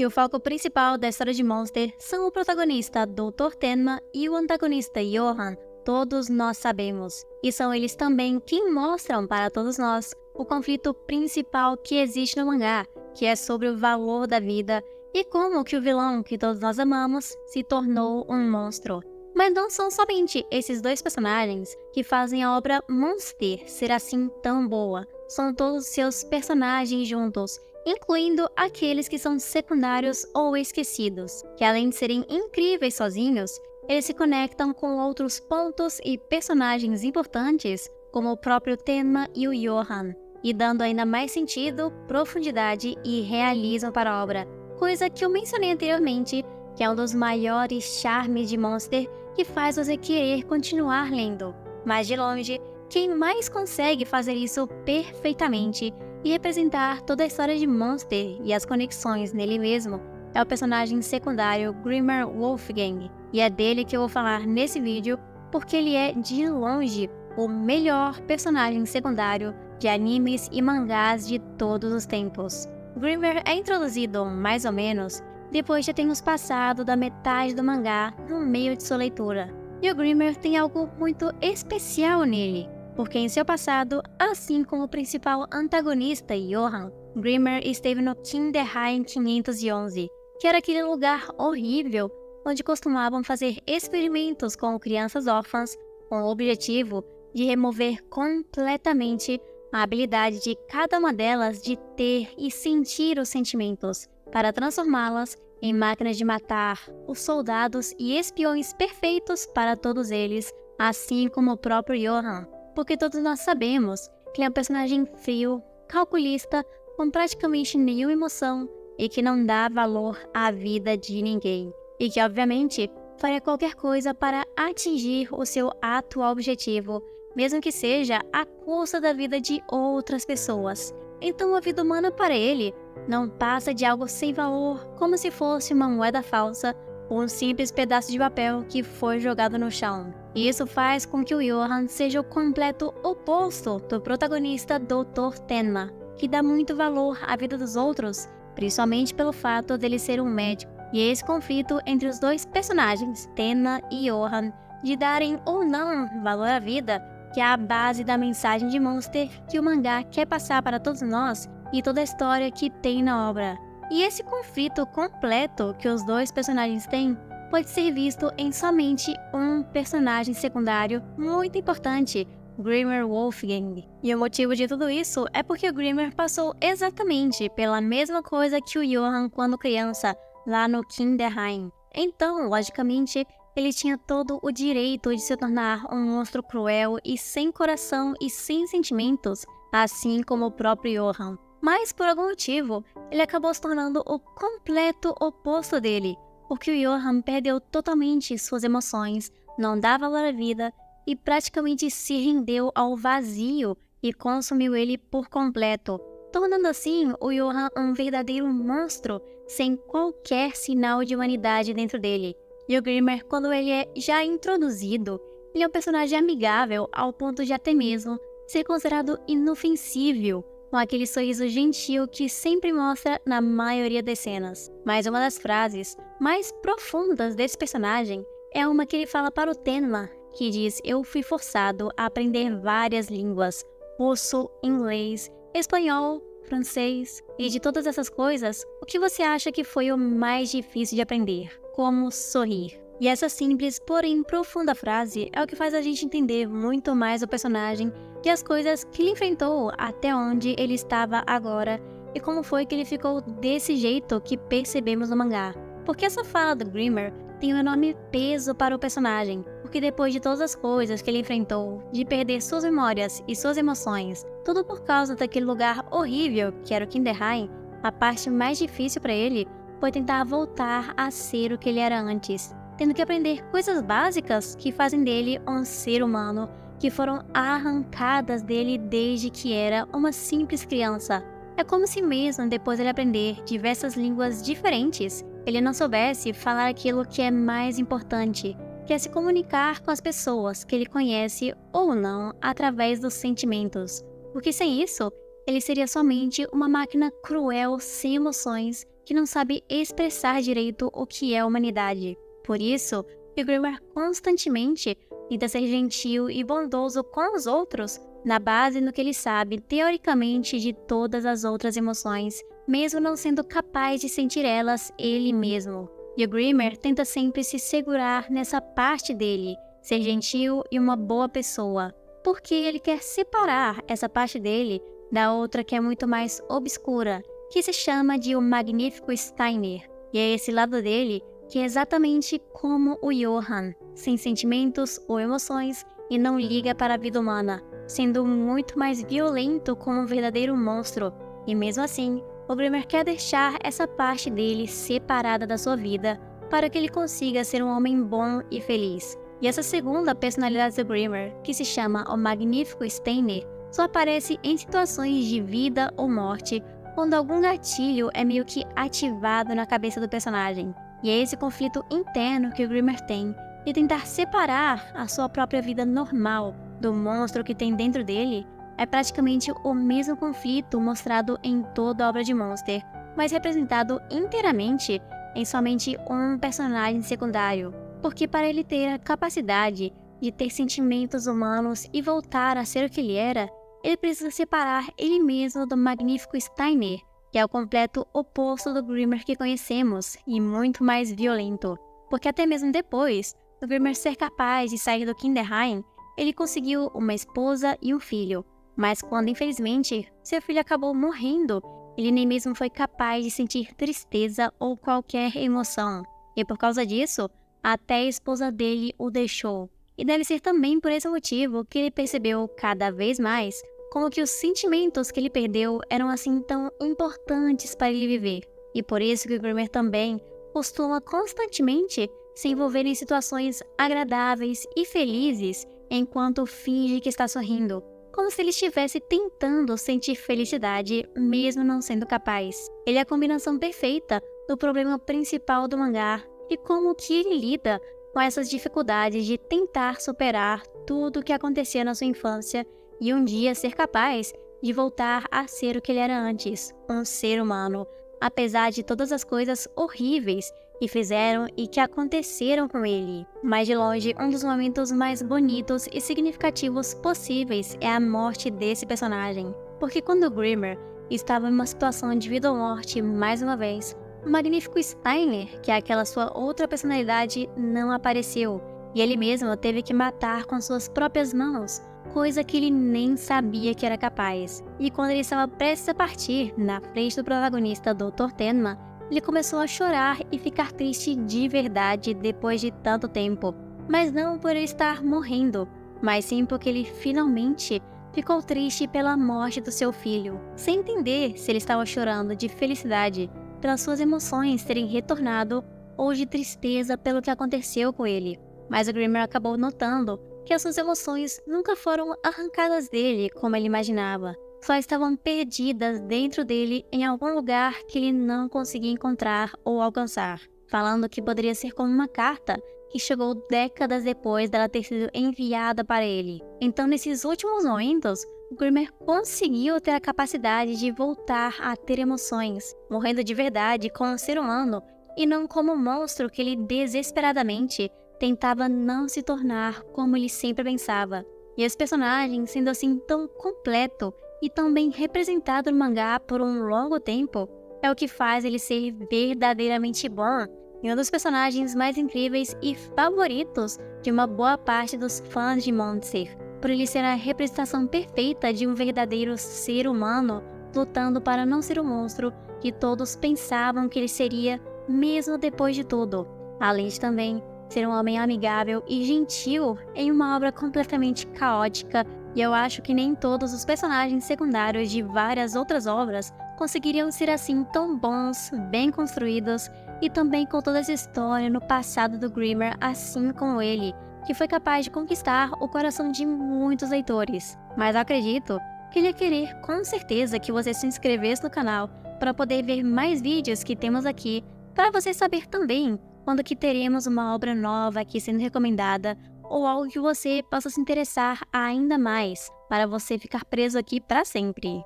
que o foco principal da história de Monster são o protagonista Dr. Tenma e o antagonista Johan. Todos nós sabemos, e são eles também quem mostram para todos nós o conflito principal que existe no mangá, que é sobre o valor da vida e como que o vilão que todos nós amamos se tornou um monstro. Mas não são somente esses dois personagens que fazem a obra Monster ser assim tão boa, são todos seus personagens juntos, incluindo aqueles que são secundários ou esquecidos, que além de serem incríveis sozinhos, eles se conectam com outros pontos e personagens importantes, como o próprio Tenma e o Johan, e dando ainda mais sentido, profundidade e realismo para a obra, coisa que eu mencionei anteriormente, que é um dos maiores charmes de Monster que faz você querer continuar lendo. Mas de longe, quem mais consegue fazer isso perfeitamente e representar toda a história de Monster e as conexões nele mesmo é o personagem secundário Grimmer Wolfgang, e é dele que eu vou falar nesse vídeo porque ele é, de longe, o melhor personagem secundário de animes e mangás de todos os tempos. Grimmer é introduzido, mais ou menos, depois de termos passado da metade do mangá no meio de sua leitura. E o Grimmer tem algo muito especial nele, porque em seu passado, assim como o principal antagonista Johan, Grimmer esteve no Kinderheim 511, que era aquele lugar horrível onde costumavam fazer experimentos com crianças órfãs com o objetivo de remover completamente a habilidade de cada uma delas de ter e sentir os sentimentos, para transformá-las em máquinas de matar, os soldados e espiões perfeitos para todos eles, assim como o próprio Johan, porque todos nós sabemos que ele é um personagem frio, calculista, com praticamente nenhuma emoção e que não dá valor à vida de ninguém, e que obviamente faria qualquer coisa para atingir o seu atual objetivo, mesmo que seja à custa da vida de outras pessoas. Então a vida humana para ele não passa de algo sem valor, como se fosse uma moeda falsa ou um simples pedaço de papel que foi jogado no chão. E isso faz com que o Johan seja o completo oposto do protagonista Dr. Tenma, que dá muito valor à vida dos outros, principalmente pelo fato dele ser um médico. E esse conflito entre os dois personagens, Tenma e Johan, de darem ou não valor à vida, que é a base da mensagem de Monster que o mangá quer passar para todos nós e toda a história que tem na obra. E esse conflito completo que os dois personagens têm pode ser visto em somente um personagem secundário muito importante, Grimmer Wolfgang. E o motivo de tudo isso é porque o Grimmer passou exatamente pela mesma coisa que o Johan quando criança, lá no Kinderheim. Então, logicamente, ele tinha todo o direito de se tornar um monstro cruel e sem coração e sem sentimentos, assim como o próprio Johan. Mas, por algum motivo, ele acabou se tornando o completo oposto dele, porque o Johan perdeu totalmente suas emoções, não dá valor à vida e praticamente se rendeu ao vazio e consumiu ele por completo, tornando assim o Johan um verdadeiro monstro sem qualquer sinal de humanidade dentro dele. E o Grimmer, quando ele é já introduzido, ele é um personagem amigável ao ponto de até mesmo ser considerado inofensível, com aquele sorriso gentil que sempre mostra na maioria das cenas. Mas uma das frases mais profundas desse personagem é uma que ele fala para o Tenma, que diz: "Eu fui forçado a aprender várias línguas, russo, inglês, espanhol, francês, e de todas essas coisas, o que você acha que foi o mais difícil de aprender? Como sorrir." E essa simples, porém profunda frase é o que faz a gente entender muito mais o personagem e as coisas que ele enfrentou até onde ele estava agora e como foi que ele ficou desse jeito que percebemos no mangá. Porque essa fala do Grimmer tem um enorme peso para o personagem, porque depois de todas as coisas que ele enfrentou, de perder suas memórias e suas emoções, tudo por causa daquele lugar horrível que era o Kinderheim, a parte mais difícil para ele foi tentar voltar a ser o que ele era antes, tendo que aprender coisas básicas que fazem dele um ser humano, que foram arrancadas dele desde que era uma simples criança. É como se mesmo depois de ele aprender diversas línguas diferentes, ele não soubesse falar aquilo que é mais importante, que é se comunicar com as pessoas que ele conhece ou não através dos sentimentos. Porque sem isso, ele seria somente uma máquina cruel sem emoções que não sabe expressar direito o que é humanidade. Por isso, que Grimmer constantemente tenta ser gentil e bondoso com os outros, na base no que ele sabe teoricamente de todas as outras emoções, mesmo não sendo capaz de sentir elas ele mesmo. E o Grimmer tenta sempre se segurar nessa parte dele, ser gentil e uma boa pessoa, porque ele quer separar essa parte dele da outra que é muito mais obscura, que se chama de o Magnífico Steiner. E é esse lado dele que é exatamente como o Johann, sem sentimentos ou emoções e não liga para a vida humana, sendo muito mais violento como um verdadeiro monstro. E mesmo assim, o Grimmer quer deixar essa parte dele separada da sua vida para que ele consiga ser um homem bom e feliz. E essa segunda personalidade do Grimmer, que se chama o Magnífico Steiner, só aparece em situações de vida ou morte, quando algum gatilho é meio que ativado na cabeça do personagem. E é esse conflito interno que o Grimmer tem de tentar separar a sua própria vida normal do monstro que tem dentro dele. É praticamente o mesmo conflito mostrado em toda a obra de Monster, mas representado inteiramente em somente um personagem secundário, porque para ele ter a capacidade de ter sentimentos humanos e voltar a ser o que ele era, ele precisa separar ele mesmo do Magnífico Steiner, que é o completo oposto do Grimmer que conhecemos e muito mais violento, porque até mesmo depois do Grimmer ser capaz de sair do Kinderheim, ele conseguiu uma esposa e um filho, mas quando infelizmente seu filho acabou morrendo, ele nem mesmo foi capaz de sentir tristeza ou qualquer emoção, e por causa disso, até a esposa dele o deixou. E deve ser também por esse motivo que ele percebeu cada vez mais como que os sentimentos que ele perdeu eram assim tão importantes para ele viver. E por isso que o Grimmer também costuma constantemente se envolver em situações agradáveis e felizes enquanto finge que está sorrindo, como se ele estivesse tentando sentir felicidade mesmo não sendo capaz. Ele é a combinação perfeita do problema principal do mangá e como que ele lida com essas dificuldades de tentar superar tudo o que acontecia na sua infância e um dia ser capaz de voltar a ser o que ele era antes, um ser humano, apesar de todas as coisas horríveis que fizeram e que aconteceram com ele. Mas de longe, um dos momentos mais bonitos e significativos possíveis é a morte desse personagem, porque quando o Grimmer estava em uma situação de vida ou morte mais uma vez, o Magnífico Steiner, que é aquela sua outra personalidade, não apareceu, e ele mesmo teve que matar com suas próprias mãos, coisa que ele nem sabia que era capaz. E quando ele estava prestes a partir, na frente do protagonista Dr. Tenma, ele começou a chorar e ficar triste de verdade depois de tanto tempo. Mas não por ele estar morrendo, mas sim porque ele finalmente ficou triste pela morte do seu filho, sem entender se ele estava chorando de felicidade pelas suas emoções terem retornado ou de tristeza pelo que aconteceu com ele. Mas o Grimmer acabou notando que as suas emoções nunca foram arrancadas dele como ele imaginava, só estavam perdidas dentro dele em algum lugar que ele não conseguia encontrar ou alcançar, falando que poderia ser como uma carta que chegou décadas depois dela ter sido enviada para ele. Então, nesses últimos momentos, o Grimmer conseguiu ter a capacidade de voltar a ter emoções, morrendo de verdade como um ser humano e não como um monstro que ele desesperadamente tentava não se tornar como ele sempre pensava. E esse personagem, sendo assim tão completo e tão bem representado no mangá por um longo tempo, é o que faz ele ser verdadeiramente bom e um dos personagens mais incríveis e favoritos de uma boa parte dos fãs de Monster, por ele ser a representação perfeita de um verdadeiro ser humano lutando para não ser o monstro que todos pensavam que ele seria mesmo depois de tudo, além de também ser um homem amigável e gentil em uma obra completamente caótica, e eu acho que nem todos os personagens secundários de várias outras obras conseguiriam ser assim tão bons, bem construídos e também com toda essa história no passado do Grimmer, assim como ele, que foi capaz de conquistar o coração de muitos leitores. Mas eu acredito que ele ia querer com certeza que você se inscrevesse no canal para poder ver mais vídeos que temos aqui, para você saber também quando que teremos uma obra nova aqui sendo recomendada ou algo que você possa se interessar ainda mais, para você ficar preso aqui para sempre.